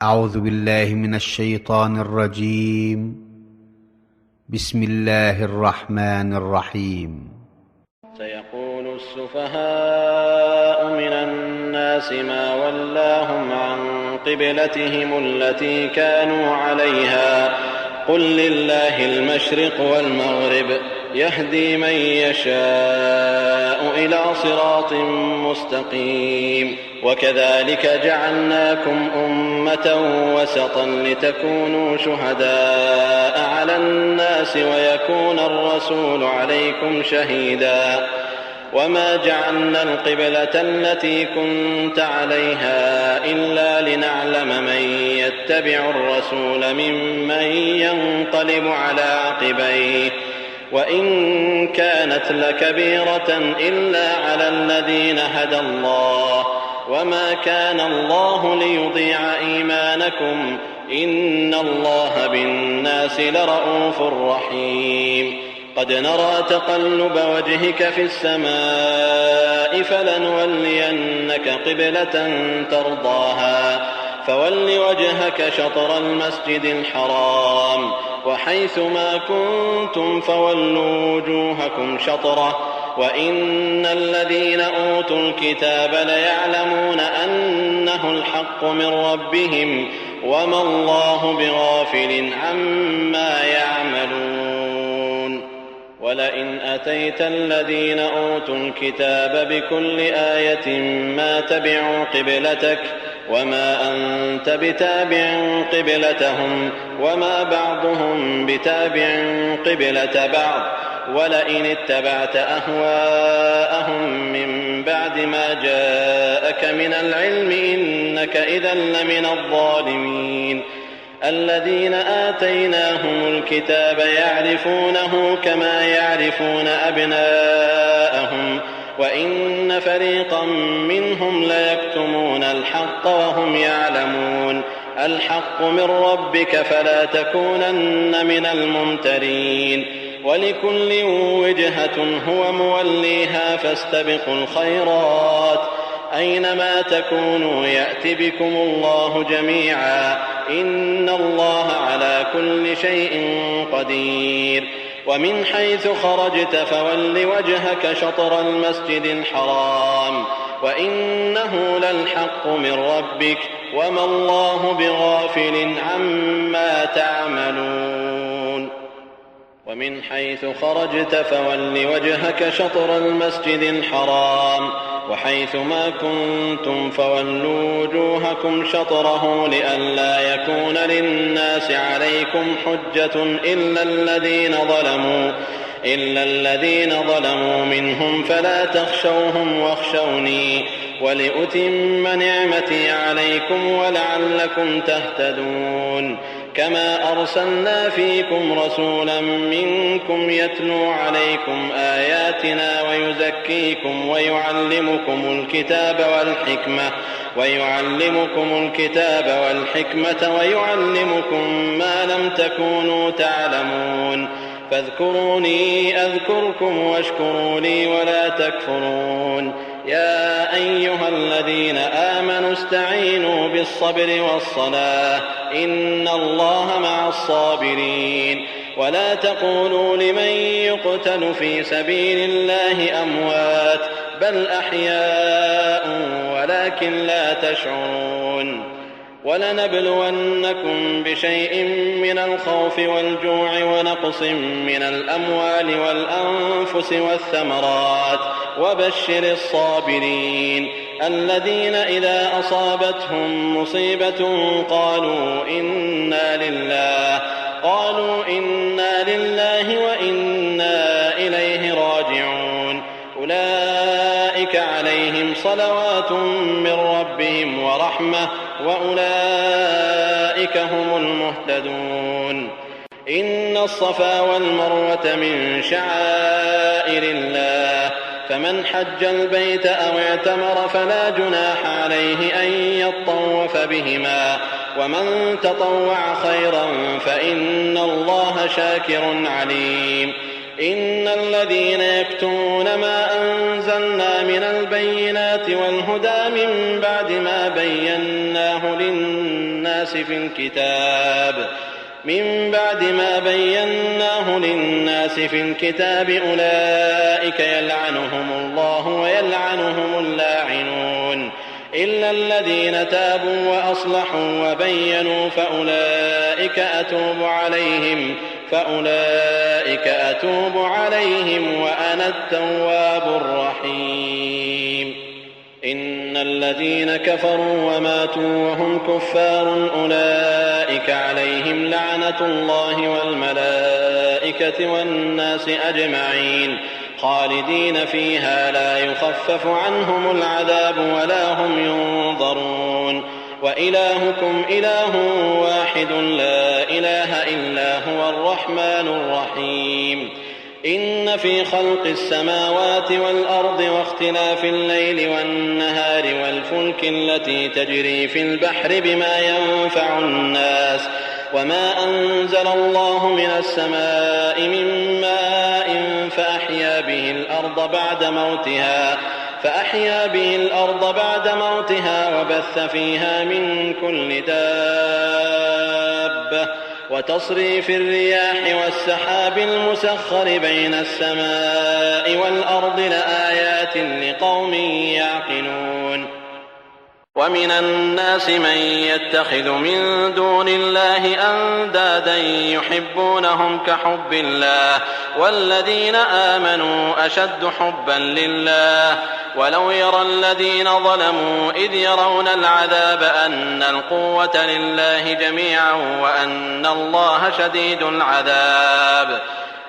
أعوذ بالله من الشيطان الرجيم. بسم الله الرحمن الرحيم. سيقول السفهاء من الناس ما ولاهم عن قبلتهم التي كانوا عليها قل لله المشرق والمغرب يهدي من يشاء إلى صراط مستقيم. وكذلك جعلناكم أمة وسطا لتكونوا شهداء على الناس ويكون الرسول عليكم شهيدا. وما جعلنا القبلة التي كنت عليها إلا لنعلم من يتبع الرسول ممن ينقلب على عقبيه وإن كانت لكبيرة إلا على الذين هدى الله وما كان الله ليضيع إيمانكم إن الله بالناس لرءوف رحيم. قد نرى تقلب وجهك في السماء فلنولينك قبلة ترضاها فول وجهك شطر المسجد الحرام وحيث ما كنتم فولوا وجوهكم شطره وإن الذين أوتوا الكتاب ليعلمون أنه الحق من ربهم وما الله بغافل عما يعملون. ولئن أتيت الذين أوتوا الكتاب بكل آية ما تبعوا قبلتك وما أنت بتابع قبلتهم وما بعضهم بتابع قبلة بعض ولئن اتبعت أهواءهم من بعد ما جاءك من العلم إنك إذا لمن الظالمين. الذين آتيناهم الكتاب يعرفونه كما يعرفون أبناءهم وإن فريقا منهم ليكتمون الحق وهم يعلمون. الحق من ربك فلا تكونن من الممترين. ولكل وجهة هو موليها فاستبقوا الخيرات أينما تكونوا يأت بكم الله جميعا إن الله على كل شيء قدير. ومن حيث خرجت فول وجهك شطر المسجد الحرام وإنه للحق من ربك وما الله بغافل عما تعملون. ومن حيث خرجت فول وجهك شطر المسجد الحرام وحيث ما كنتم فولوا وجوهكم شطره لئلا يكون للناس عليكم حجة إلا الذين ظلموا منهم فلا تخشوهم واخشوني ولأتم نعمتي عليكم ولعلكم تهتدون. كما أرسلنا فيكم رسولا منكم يتلو عليكم آياتنا ويزكيكم ويعلمكم الكتاب والحكمة ويعلمكم ما لم تكونوا تعلمون. فاذكروني أذكركم واشكروا لي ولا تكفرون. يا أيها الذين آمنوا استعينوا بالصبر والصلاة إن الله مع الصابرين. ولا تقولوا لمن يقتل في سبيل الله أموات بل أحياء ولكن لا تشعرون. ولنبلونكم بشيء من الخوف والجوع ونقص من الأموال والأنفس والثمرات وبشر الصابرين الذين إذا أصابتهم مصيبة قالوا إنا لله وإنا إليه راجعون. أولئك عليهم صلوات من ربهم ورحمة وأولئك هم المهتدون. إن الصفا والمروة من شعائر الله فمن حج البيت أو اعتمر فلا جناح عليه أن يطوف بهما ومن تطوع خيرا فإن الله شاكر عليم. إن الذين يكتمون ما أنزلنا من البينات والهدى من بعد ما بيناه للناس للناس في الكتاب من بعد ما بيناه للناس في الكتاب أولئك يلعنهم الله ويلعنهم اللاعنون إلا الذين تابوا وأصلحوا وبينوا فأولئك أتوب عليهم وأنا التواب الرحيم. إن الذين كفروا وماتوا وهم كفار أولئك عليهم لعنة الله والملائكة والناس أجمعين خالدين فيها لا يخفف عنهم العذاب ولا هم ينظرون وإلهكم إله واحد لا إله إلا هو الرحمن الرحيم. إن في خلق السماوات والأرض واختلاف الليل والنهار والفلك التي تجري في البحر بما ينفع الناس وما أنزل الله من السماء من ماء فأحيا به الأرض بعد موتها وبث فيها من كل دابة وتصريف الرياح والسحاب المسخر بين السماء والأرض لآيات لقوم يعقلون. ومن الناس من يتخذ من دون الله أندادا يحبونهم كحب الله والذين آمنوا أشد حبا لله ولو يرى الذين ظلموا إذ يرون العذاب أن القوة لله جميعا وأن الله شديد العذاب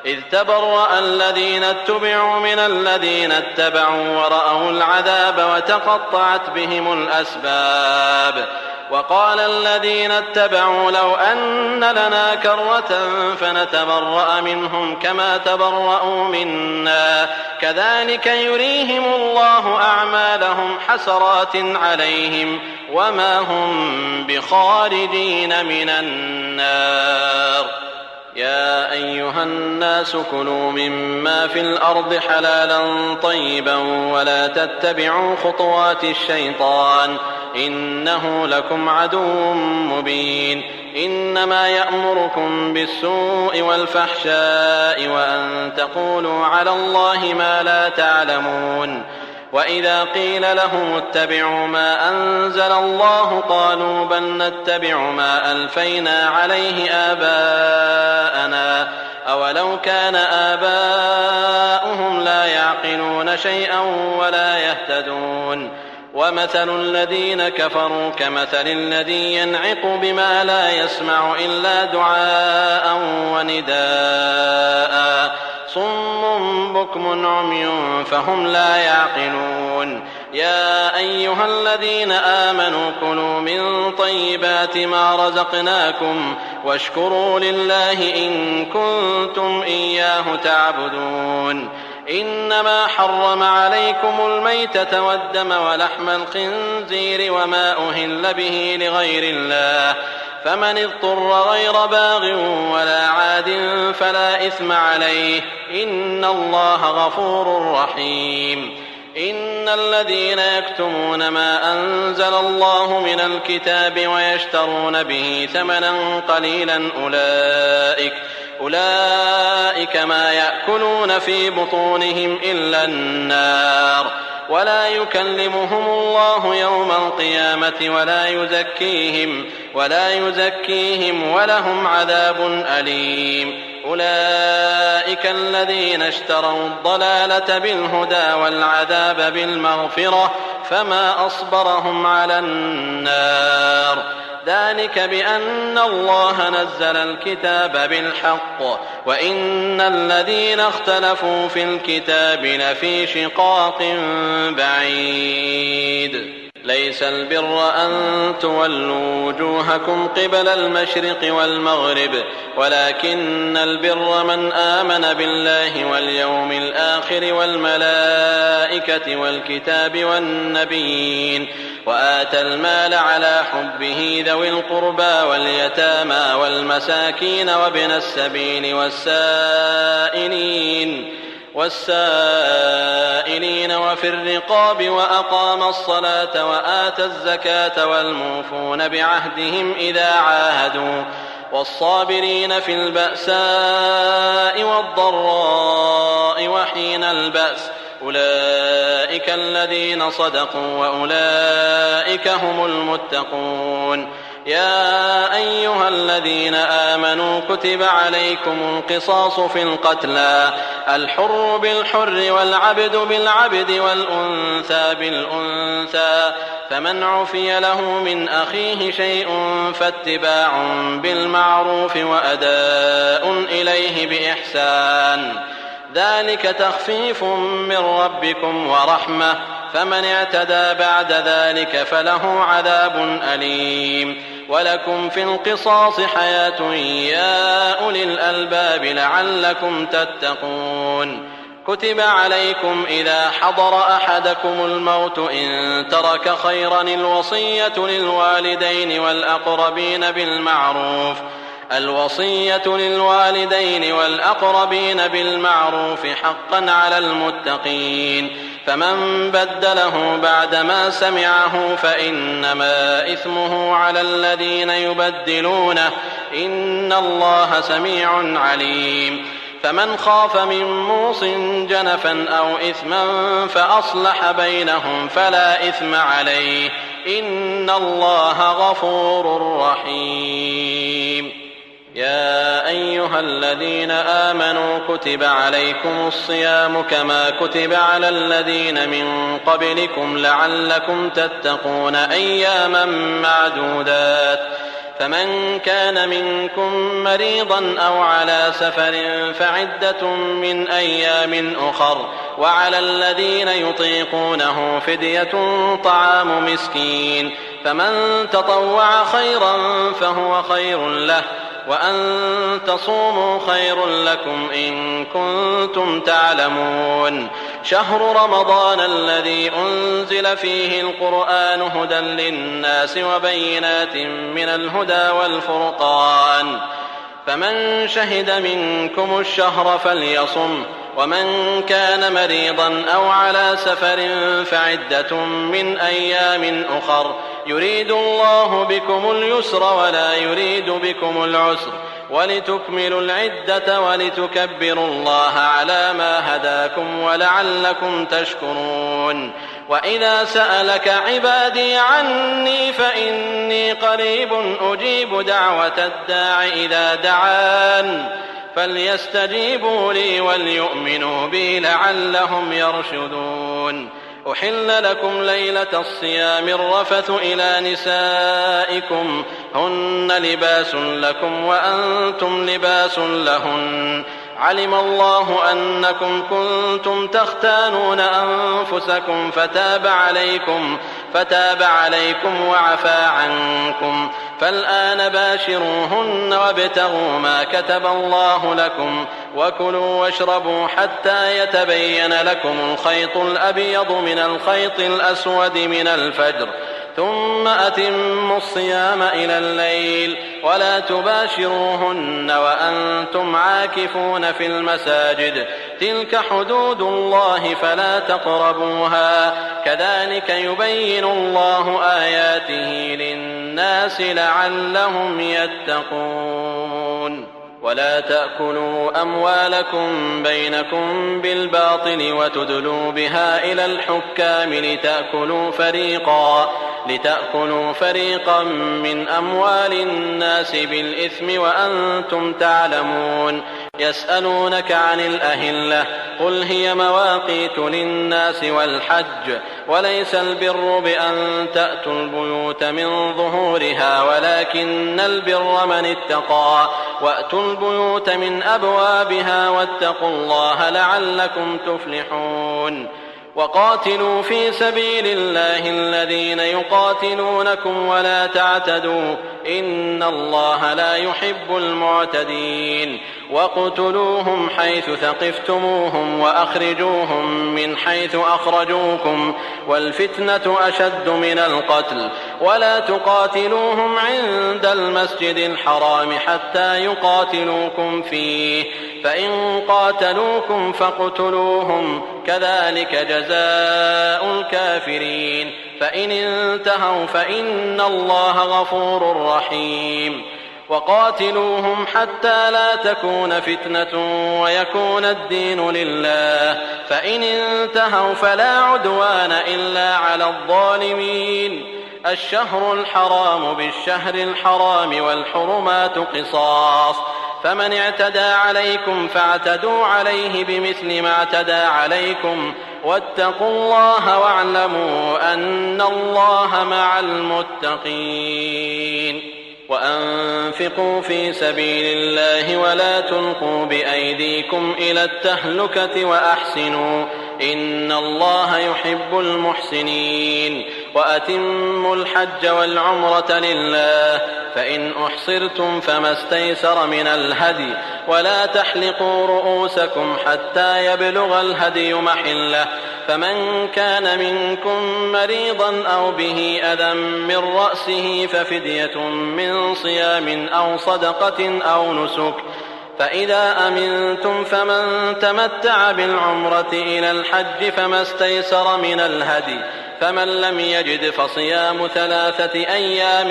إذ تبرأ الذين اتبعوا من الذين اتبعوا ورأوا العذاب وتقطعت بهم الأسباب وقال الذين اتبعوا لو أن لنا كرة فنتبرأ منهم كما تبرأوا منا كذلك يريهم الله أعمالهم حسرات عليهم وما هم بخارجين من النار. يا أيها الناس كلوا مما في الأرض حلالا طيبا ولا تتبعوا خطوات الشيطان إنه لكم عدو مبين. إنما يأمركم بالسوء والفحشاء وأن تقولوا على الله ما لا تعلمون. وإذا قيل لهم اتبعوا ما أنزل الله قالوا بل نتبع ما ألفينا عليه آباءنا أولو كان آباؤهم لا يعقلون شيئا ولا يهتدون. ومثل الذين كفروا كمثل الذي ينعق بما لا يسمع إلا دعاء ونداء صم بكم عمي فهم لا يعقلون. يا أيها الذين آمنوا كلوا من طيبات ما رزقناكم واشكروا لله إن كنتم إياه تعبدون. إنما حرم عليكم الميتة والدم ولحم الخنزير وما أهل به لغير الله فمن اضطر غير باغ ولا عاد فلا إثم عليه إن الله غفور رحيم. إن الذين يكتمون ما أنزل الله من الكتاب ويشترون به ثمنا قليلا أولئك ما يأكلون في بطونهم إلا النار ولا يكلمهم الله يوم القيامة ولا يزكيهم ولهم عذاب أليم. أولئك الذين اشتروا الضلالة بالهدى والعذاب بالمغفرة فما أصبرهم على النار ذلك بأن الله نزل الكتاب بالحق وإن الذين اختلفوا في الكتاب لفي شقاق بعيد. ليس البر أن تولوا وجوهكم قبل المشرق والمغرب ولكن البر من آمن بالله واليوم الآخر والملائكة والكتاب والنبيين وآتى المال على حبه ذوي القربى واليتامى والمساكين وابن السبيل والسائلين والسائلين وفي الرقاب وأقام الصلاة وآتى الزكاة والموفون بعهدهم إذا عاهدوا والصابرين في البأساء والضراء وحين البأس أولئك الذين صدقوا وأولئك هم المتقون. يا أيها الذين آمنوا كتب عليكم القصاص في القتلى الحر بالحر والعبد بالعبد والأنثى بالأنثى فمن عفي له من أخيه شيء فاتباع بالمعروف وأداء إليه بإحسان ذلك تخفيف من ربكم ورحمة فمن اعتدى بعد ذلك فله عذاب أليم. ولكم في القصاص حياة يا أولي الألباب لعلكم تتقون. كتب عليكم إذا حضر أحدكم الموت إن ترك خيرا الوصية للوالدين والأقربين بالمعروف حقا على المتقين. فمن بدله بعدما سمعه فإنما إثمه على الذين يبدلونه إن الله سميع عليم. فمن خاف من موص جنفا أو إثما فأصلح بينهم فلا إثم عليه إن الله غفور رحيم. يا أيها الذين آمنوا كتب عليكم الصيام كما كتب على الذين من قبلكم لعلكم تتقون أياما معدودات. فمن كان منكم مريضا أو على سفر فعدة من أيام أخر وعلى الذين يطيقونه فدية طعام مسكين فمن تطوع خيرا فهو خير له وأن تصوموا خير لكم إن كنتم تعلمون. شهر رمضان الذي أنزل فيه القرآن هدى للناس وبينات من الهدى والفرقان فمن شهد منكم الشهر فليصم ومن كان مريضا أو على سفر فعدة من أيام أخر يريد الله بكم اليسر ولا يريد بكم العسر ولتكملوا العدة ولتكبروا الله على ما هداكم ولعلكم تشكرون. وإذا سألك عبادي عني فإني قريب أجيب دعوة الداع إذا دعان فليستجيبوا لي وليؤمنوا بي لعلهم يرشدون. أحل لكم ليلة الصيام الرفث إلى نسائكم هن لباس لكم وأنتم لباس لهن علم الله أنكم كنتم تختانون أنفسكم فتاب عليكم وعفى عنكم فالآن باشروهن وابتغوا ما كتب الله لكم وكلوا واشربوا حتى يتبين لكم الخيط الأبيض من الخيط الأسود من الفجر ثم أتموا الصيام إلى الليل ولا تباشروهن وأنتم عاكفون في المساجد تلك حدود الله فلا تقربوها كذلك يبين الله آياته للناس لعلهم يتقون. ولا تأكلوا أموالكم بينكم بالباطل وتدلوا بها إلى الحكام لتأكلوا فريقا من أموال الناس بالإثم وأنتم تعلمون. يسألونك عن الأهلة قل هي مواقيت للناس والحج وليس البر بأن تأتوا البيوت من ظهورها ولكن البر من اتقى وأتوا البيوت من أبوابها واتقوا الله لعلكم تفلحون. وقاتلوا في سبيل الله الذين يقاتلونكم ولا تعتدوا إن الله لا يحب المعتدين. واقتلوهم حيث ثقفتموهم وأخرجوهم من حيث أخرجوكم والفتنة أشد من القتل ولا تقاتلوهم عند المسجد الحرام حتى يقاتلوكم فيه فإن قاتلوكم فاقتلوهم كذلك جزاء الكافرين فإن انتهوا فإن الله غفور رحيم وقاتلوهم حتى لا تكون فتنة ويكون الدين لله فإن انتهوا فلا عدوان إلا على الظالمين الشهر الحرام بالشهر الحرام والحرمات قصاص فمن اعتدى عليكم فاعتدوا عليه بمثل ما اعتدى عليكم واتقوا الله واعلموا أن الله مع المتقين وأنفقوا في سبيل الله ولا تلقوا بأيديكم إلى التهلكة وأحسنوا إن الله يحب المحسنين وأتموا الحج والعمرة لله فإن أحصرتم فما استيسر من الهدي ولا تحلقوا رؤوسكم حتى يبلغ الهدي محله فمن كان منكم مريضا أو به أذى من رأسه ففدية من صيام أو صدقة أو نسك فإذا أمنتم فمن تمتع بالعمرة إلى الحج فما استيسر من الهدي فمن لم يجد فصيام 3 أيام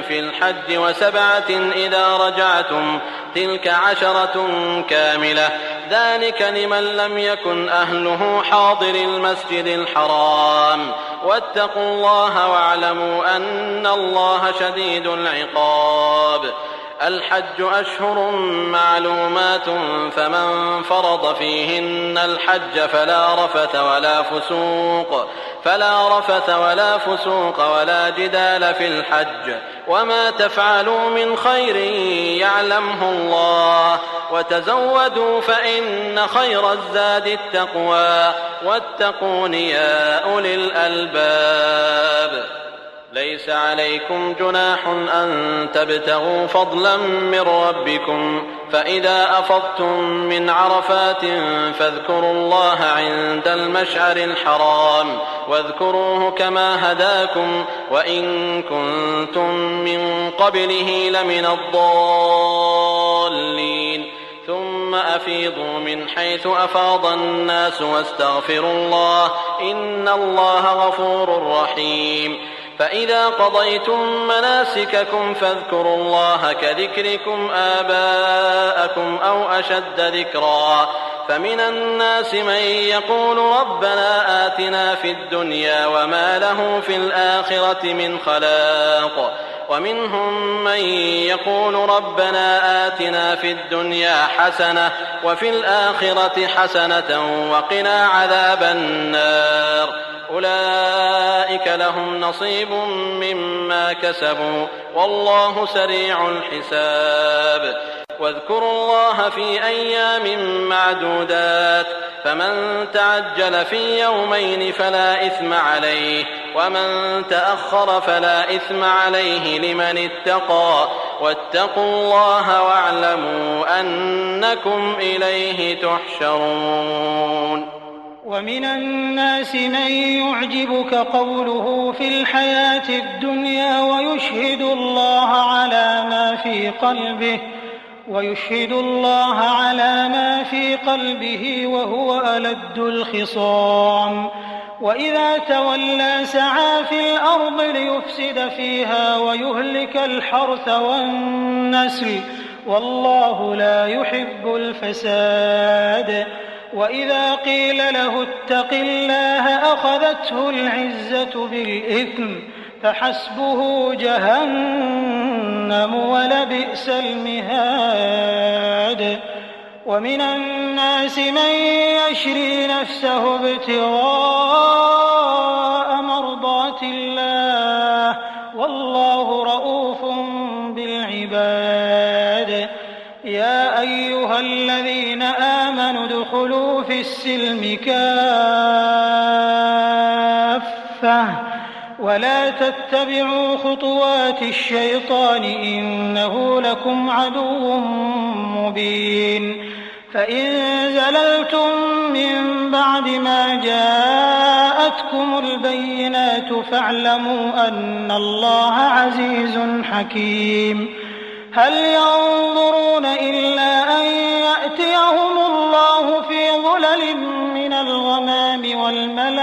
في الحج و7 إذا رجعتم تلك 10 كاملة ذلك لمن لم يكن أهله حاضر المسجد الحرام واتقوا الله واعلموا أن الله شديد العقاب الحج أشهر معلومات فمن فرض فيهن الحج فلا رفث ولا فسوق ولا جدال في الحج وما تفعلوا من خير يعلمه الله وتزودوا فإن خير الزاد التقوى واتقون يا أولي الألباب ليس عليكم جناح أن تبتغوا فضلا من ربكم فإذا أفضتم من عرفات فاذكروا الله عند المشعر الحرام واذكروه كما هداكم وإن كنتم من قبله لمن الضالين ثم أفيضوا من حيث أفاض الناس واستغفروا الله إن الله غفور رحيم فإذا قضيتم مناسككم فاذكروا الله كذكركم آباءكم أو أشد ذكرا فمن الناس من يقول ربنا آتنا في الدنيا وما له في الآخرة من خلاق ومنهم من يقول ربنا آتنا في الدنيا حسنة وفي الآخرة حسنة وقنا عذاب النار أولئك لهم نصيب مما كسبوا والله سريع الحساب واذكروا الله في أيام معدودات فمن تعجل في يومين فلا إثم عليه ومن تأخر فلا إثم عليه لمن اتقى واتقوا الله واعلموا أنكم إليه تحشرون ومن الناس من يعجبك قوله في الحياة الدنيا ويشهد الله على ما في قلبه وهو ألد الخصام وإذا تولى سعى في الأرض ليفسد فيها ويهلك الحرث والنسل والله لا يحب الفساد وإذا قيل له اتق الله أخذته العزة بالإثم فحسبه جهنم ولبئس المهاد ومن الناس من يشري نفسه ابتغاء مرضات الله والله رؤوف بالعباد يا أيها الذين آمنوا ادخلوا في السلم كافة ولا تتبعوا خطوات الشيطان إنه لكم عدو مبين فإن زللتم من بعد ما جاءتكم البينات فاعلموا أن الله عزيز حكيم هل ينظرون إلا أن يأتيهم ظلال من الغمام والملائكة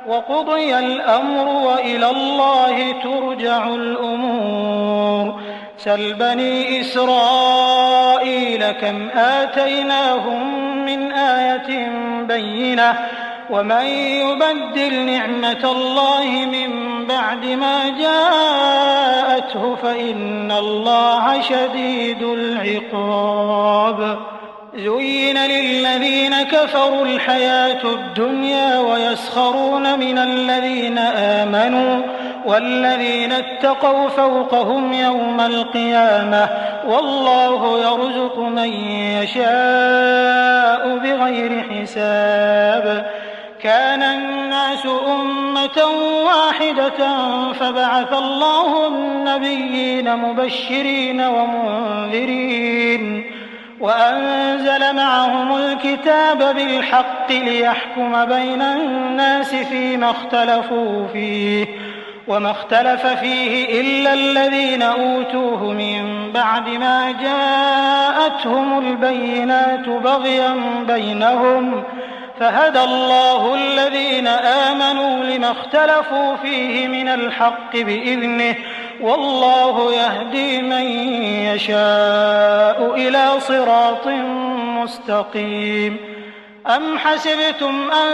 وقضي الأمر وإلى الله ترجع الأمور. سل بني إسرائيل كم آتيناهم من آية بينة ومن يبدل نعمة الله من بعد ما جاءته فإن الله شديد العقاب. زين للذين كفروا الحياة الدنيا ويسخرون من الذين آمنوا والذين اتقوا فوقهم يوم القيامة والله يرزق من يشاء بغير حساب. كان الناس أمة واحدة فبعث الله النبيين مبشرين ومنذرين وأنزل معهم الكتاب بالحق ليحكم بين الناس فيما اختلفوا فيه وما اختلف فيه إلا الذين أوتوه من بعد ما جاءتهم البينات بغيا بينهم فهدى الله الذين آمنوا لما اختلفوا فيه من الحق بإذنه والله يهدي من يشاء إلى صراط مستقيم. أم حسبتم أن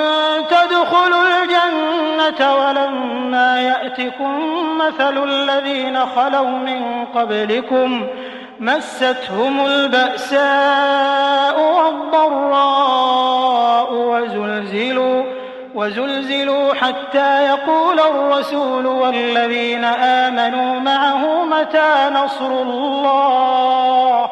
تدخلوا الجنة ولما يأتكم مثل الذين خلوا من قبلكم مستهم البأساء والضراء وزلزلوا حتى يقول الرسول والذين آمنوا معه متى نصر الله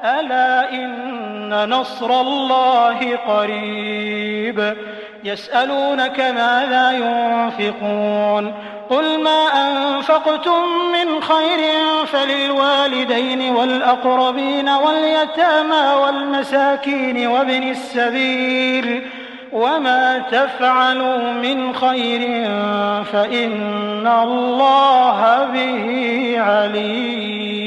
ألا إن نصر الله قريب. يسألونك ماذا ينفقون قل ما أنفقتم من خير فللوالدين والأقربين واليتامى والمساكين وابن السبيل وما تفعلوا من خير فإن الله به عليم.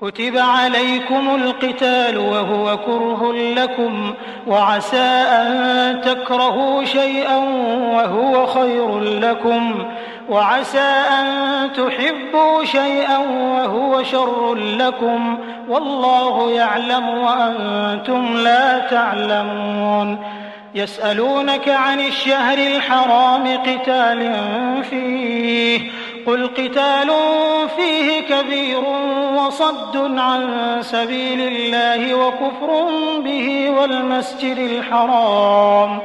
كتب عليكم القتال وهو كره لكم وعسى أن تكرهوا شيئا وهو خير لكم وعسى أن تحبوا شيئا وهو شر لكم والله يعلم وأنتم لا تعلمون. يسألونك عن الشهر الحرام قتال فيه قل قتال فيه كبير وصد عن سبيل الله وكفر به والمسجد الحرام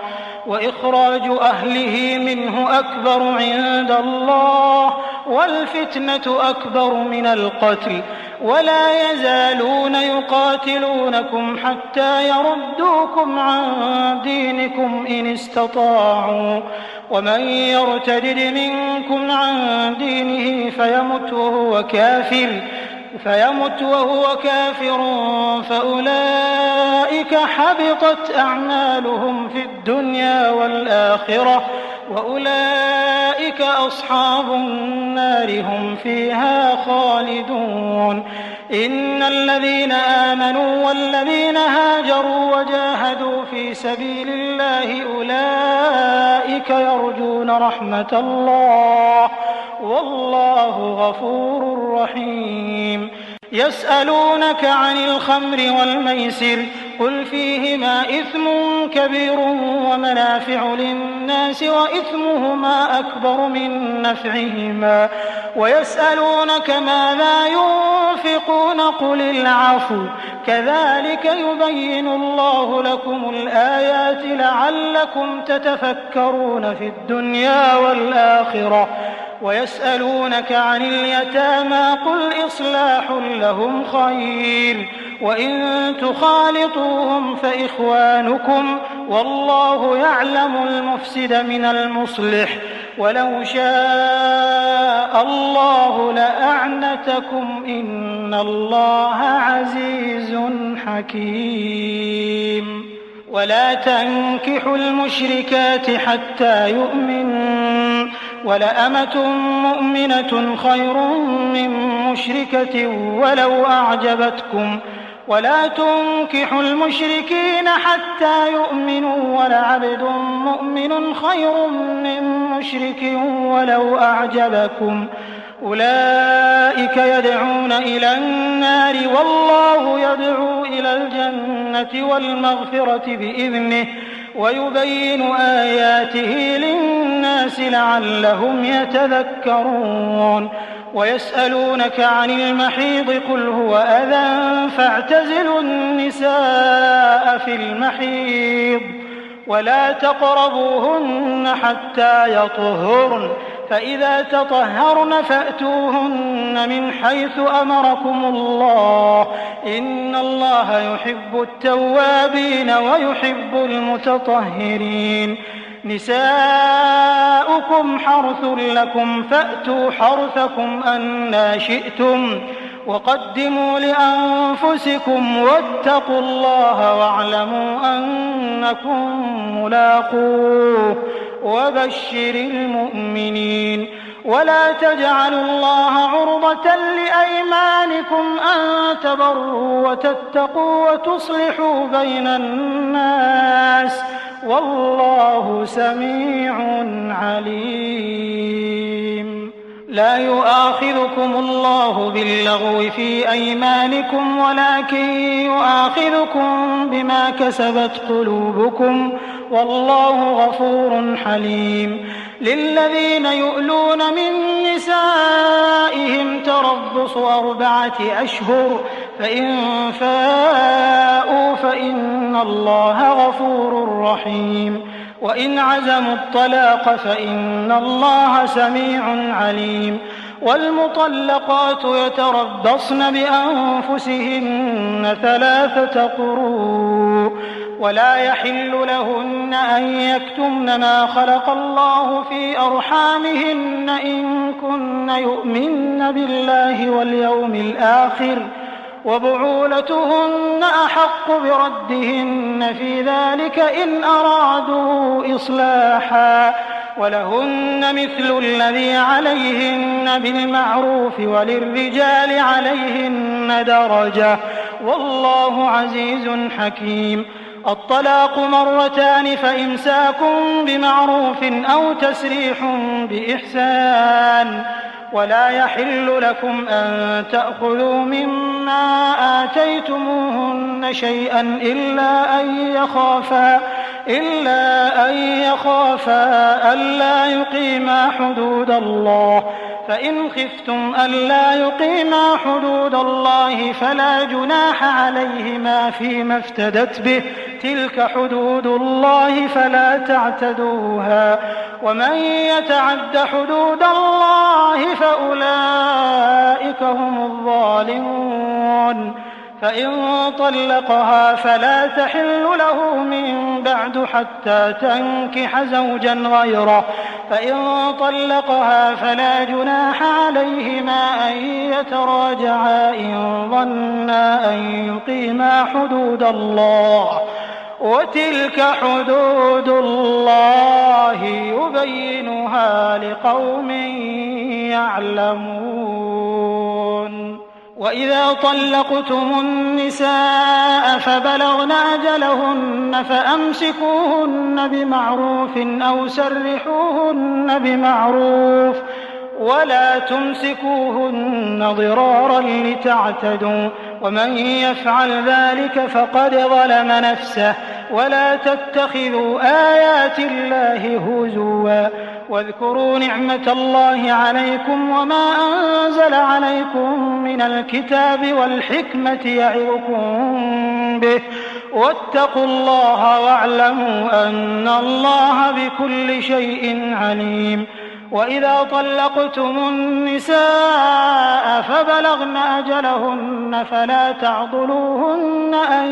وإخراج أهله منه أكبر عند الله والفتنة أكبر من القتل ولا يزالون يقاتلونكم حتى يردوكم عن دينكم إن استطاعوا ومن يرتد منكم عن دينه فيمت وهو كافر فأولئك حبطت أعمالهم في الدنيا والآخرة وأولئك أصحاب النار هم فيها خالدون. إن الذين آمنوا والذين هاجروا وجاهدوا في سبيل الله أولئك يرجون رحمة الله والله غفور رحيم. يسألونك عن الخمر والميسر قل فيهما إثم كبير ومنافع للناس وإثمهما أكبر من نفعهما ويسألونك ماذا ينفقون قل العفو كذلك يبين الله لكم الآيات لعلكم تتفكرون في الدنيا والآخرة. ويسألونك عن اليتامى قل إصلاح لهم خير وإن تخالطوهم فإخوانكم والله يعلم المفسد من المصلح ولو شاء الله لأعنتكم إن الله عزيز حكيم. ولا تنكحوا المشركات حتى يؤمنوا ولأمة مؤمنة خير من مشركة ولو أعجبتكم ولا تنكحوا المشركين حتى يؤمنوا ولعبد مؤمن خير من مشرك ولو أعجبكم أولئك يدعون إلى النار والله يدعو إلى الجنة والمغفرة بإذنه ويبين آياته للناس لعلهم يتذكرون ويسألونك عن المحيض قل هو أذى فاعتزلوا النساء في المحيض ولا تقربوهن حتى يطهرن فإذا تطهرن فأتوهن من حيث أمركم الله إن الله يحب التوابين ويحب المتطهرين نساؤكم حرث لكم فأتوا حرثكم أنى شئتم وقدموا لأنفسكم واتقوا الله واعلموا أنكم ملاقوه وبشر المؤمنين ولا تجعلوا الله عرضة لأيمانكم أن تبروا وتتقوا وتصلحوا بين الناس والله سميع عليم لا يؤاخذكم الله باللغو في أيمانكم ولكن يؤاخذكم بما كسبت قلوبكم والله غفور حليم للذين يؤلون من نسائهم تربص 4 أشهر فإن فاءوا فإن الله غفور رحيم وإن عزموا الطلاق فإن الله سميع عليم والمطلقات يتربصن بأنفسهن 3 قروء ولا يحل لهن أن يكتمن ما خلق الله في أرحامهن إن كن يؤمن بالله واليوم الآخر وبعولتهن أحق بردهن في ذلك إن أرادوا إصلاحا ولهن مثل الذي عليهن بالمعروف وللرجال عليهن درجة والله عزيز حكيم الطلاق 2 فإمساك بمعروف أو تسريح بإحسان ولا يحل لكم أن تأخذوا مما آتيتموهن شيئا إلا أن يخافا ألا يقيما حدود الله فإن خفتم ألا يقيما حدود الله فلا جناح عليهما فيما افتدت به تلك حدود الله فلا تعتدوها ومن يتعد حدود الله فأولئك هم الظالمون فإن طلقها فلا تحل له من بعد حتى تنكح زوجا غيره فإن طلقها فلا جناح عليهما أن يتراجعا إن ظنا أن يقيما حدود الله وتلك حدود الله يبينها لقوم يعلمون وإذا طلقتم النساء فبلغن أجلهن فأمسكوهن بمعروف أو سرحوهن بمعروف ولا تمسكوهن ضرارا لتعتدوا ومن يفعل ذلك فقد ظلم نفسه ولا تتخذوا آيات الله هزوا واذكروا نعمة الله عليكم وما أنزل عليكم من الكتاب والحكمة يعظكم به واتقوا الله واعلموا أن الله بكل شيء عليم وإذا طلقتم النساء فبلغن أجلهن فلا تعضلوهن أن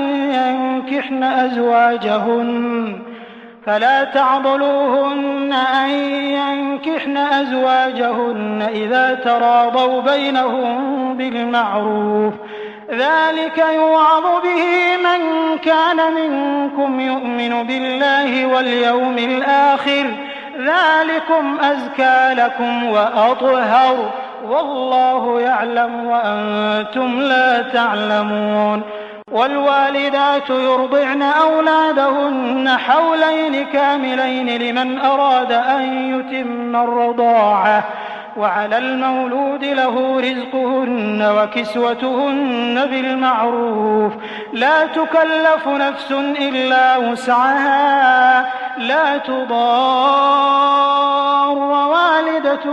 ينكحن أزواجهن إذا تراضوا بينهم بالمعروف ذلك يوعظ به من كان منكم يؤمن بالله واليوم الآخر ذلكم أزكى لكم وأطهر والله يعلم وأنتم لا تعلمون والوالدات يرضعن أولادهن حولين كاملين لمن أراد أن يتم الرضاعة وعلى المولود له رزقهن وكسوتهن بالمعروف لا تكلف نفس إلا وسعها لا تضار والدة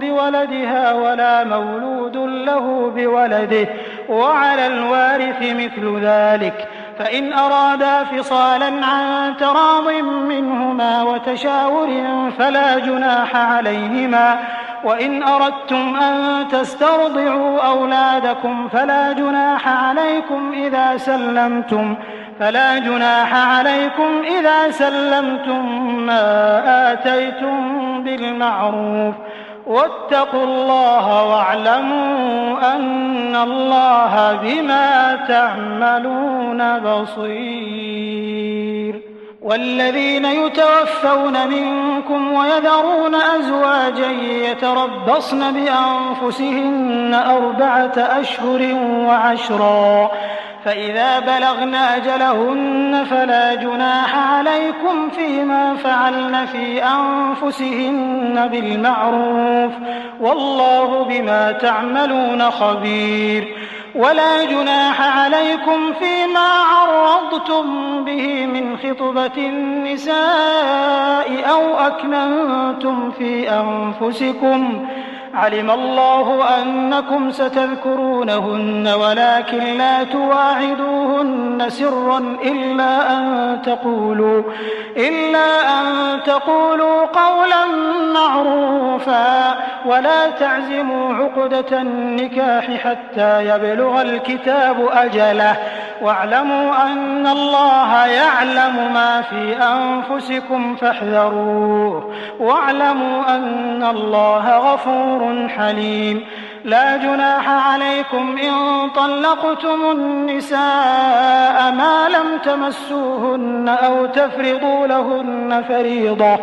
بولدها ولا مولود له بولده وعلى الوارث مثل ذلك فإن أرادا فصالا عن تراض منهما وتشاور فلا جناح عليهما وإن أردتم أن تسترضعوا أولادكم فلا جناح عليكم إذا سلمتم ما آتيتم بالمعروف واتقوا الله واعلموا أن الله بما تعملون بصير والذين يتوفون منكم ويذرون أزواجا يتربصن بأنفسهن 4 أشهر وعشرا فإذا بلغن أجلهن فلا جناح عليكم فيما فعلن في أنفسهن بالمعروف والله بما تعملون خبير ولا جناح عليكم فيما عرضتم به من خطبة النساء أو أكننتم في أنفسكم علم الله أنكم ستذكرونهن ولكن لا تواعدوهن سرا إلا أن تقولوا قولا معروفا ولا تعزموا عقدة النكاح حتى يبلغ الكتاب أجله واعلموا أن الله يعلم ما في أنفسكم فاحذروه واعلموا أن الله غفور حليم لا جناح عليكم إن طلقتم النساء ما لم تمسوهن أو تفرضوا لهن فريضة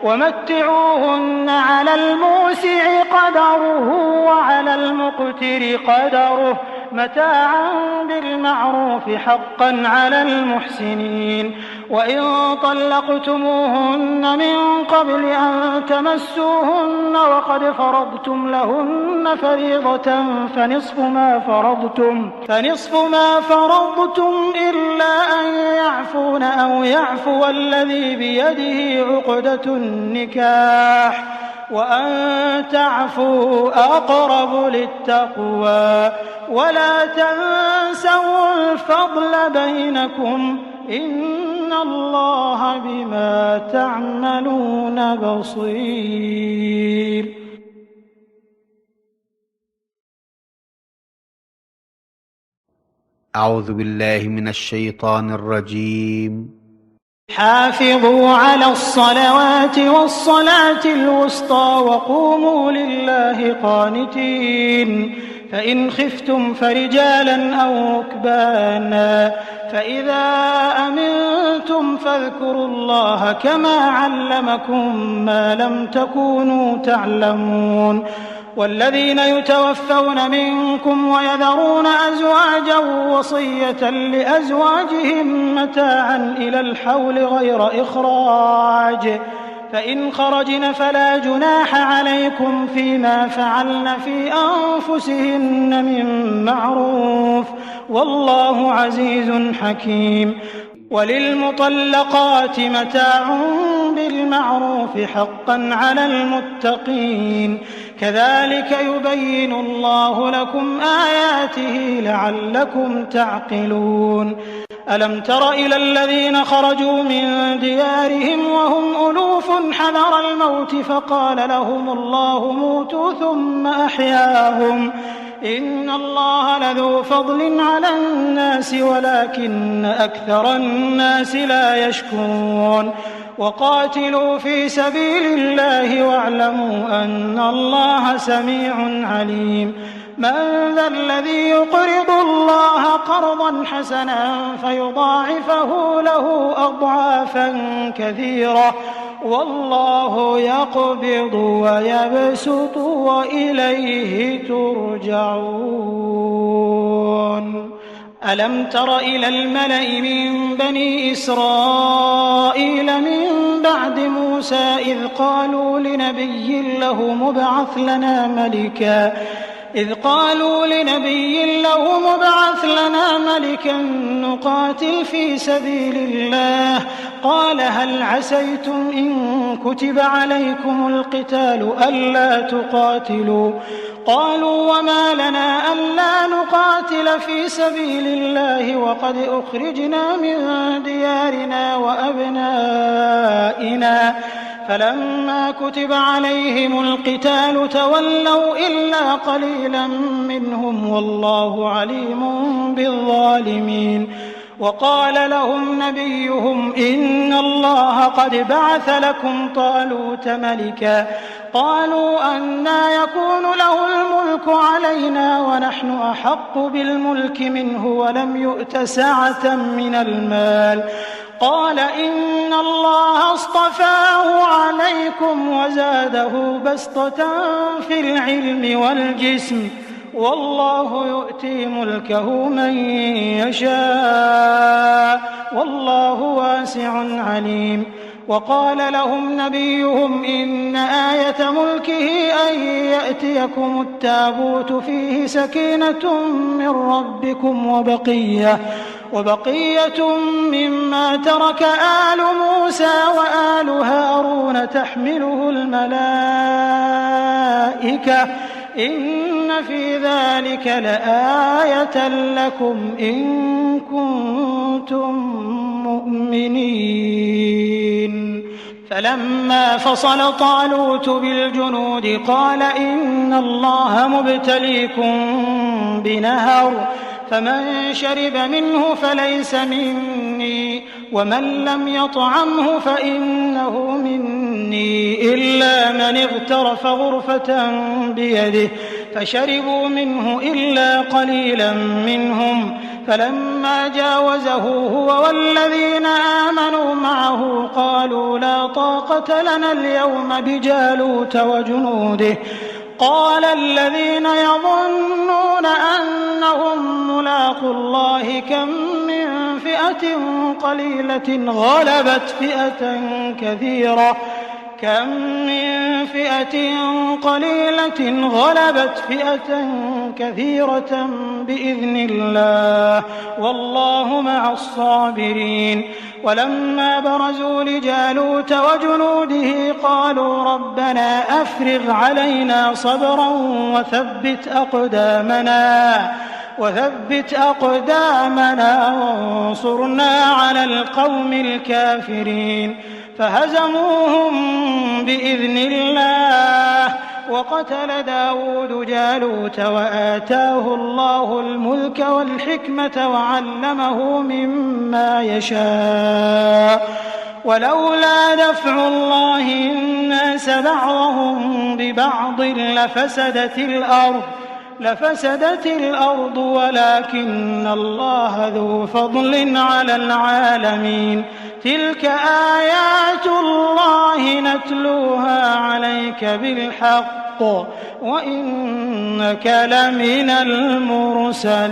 ومتعوهن على الموسع قدره وعلى المقتر قدره متاعا بالمعروف حقا على المحسنين وإن طلقتموهن من قبل أن تمسوهن وقد فرضتم لهن فريضة فنصف ما فرضتم إلا أن يعفون أو يعفو الذي بيده عقدة النكاح وأن تعفوا أقرب للتقوى ولا تنسوا الفضل بينكم إن الله بما تعملون بصير. أعوذ بالله من الشيطان الرجيم. حافظوا على الصلوات والصلاة الوسطى وقوموا لله قانتين فإن خفتم فرجالا أو ركبانا فإذا أمنتم فاذكروا الله كما علمكم ما لم تكونوا تعلمون والذين يتوفون منكم ويذرون أزواجا وصية لأزواجهم متاعا إلى الحول غير إخراج فإن خرجن فلا جناح عليكم فيما فعلن في أنفسهن من معروف والله عزيز حكيم وللمطلقات متاع بالمعروف حقا على المتقين كذلك يبين الله لكم آياته لعلكم تعقلون ألم تر إلى الذين خرجوا من ديارهم وهم ألوف حذر الموت فقال لهم الله موتوا ثم أحياهم إن الله لذو فضل على الناس ولكن أكثر الناس لا يشكرون وقاتلوا في سبيل الله واعلموا أن الله سميع عليم من ذا الذي يقرض الله قرضا حسنا فيضاعفه له أضعافا كثيرة والله يقبض ويبسط وإليه ترجعون. ألم تر إلى الملأ من بني إسرائيل من بعد موسى إذ قالوا لنبي له مبعث لنا ملكا نقاتل في سبيل الله قال هل عسيتم إن كتب عليكم القتال ألا تقاتلوا قالوا وما لنا ألا نقاتل في سبيل الله وقد أخرجنا من ديارنا وأبنائنا فلما كتب عليهم القتال تولوا إلا قليلا منهم والله عليم بالظالمين وقال لهم نبيهم إن الله قد بعث لكم طالوت ملكا قالوا أنى يكون له الملك علينا ونحن أحق بالملك منه ولم يؤت سعة من المال قال إن الله اصطفاه عليكم وزاده بسطة في العلم والجسم والله يؤتي ملكه من يشاء والله واسع عليم وقال لهم نبيهم إن آية ملكه أن يأتيكم التابوت فيه سكينة من ربكم وبقية مما ترك آل موسى وآل هارون تحمله الملائكة إن في ذلك لآية لكم إن كنتم مؤمنين فلما فصل طالوت بالجنود قال إن الله مبتليكم بنهر فمن شرب منه فليس مني ومن لم يطعمه فإنه مني إلا من اغترف غرفة بيده فشربوا منه إلا قليلا منهم فلما جاوزه هو والذين آمنوا معه قالوا لا طاقة لنا اليوم بجالوت وجنوده قال الذين يظنون أنهم ملاقو الله كم من فئة قليلة غلبت فئة كثيرة بإذن الله والله مع الصابرين ولما برزوا لجالوت وجنوده قالوا ربنا أفرغ علينا صبرا وثبت أقدامنا وانصرنا على القوم الكافرين فهزموهم بإذن الله وقتل داود جالوت وآتاه الله الملك والحكمة وعلمه مما يشاء ولولا دفع الله الناس بعضهم ببعض لفسدت الأرض ولكن الله ذو فضل على العالمين تلك آيات الله نتلوها عليك بالحق وإنك لمن المرسلين.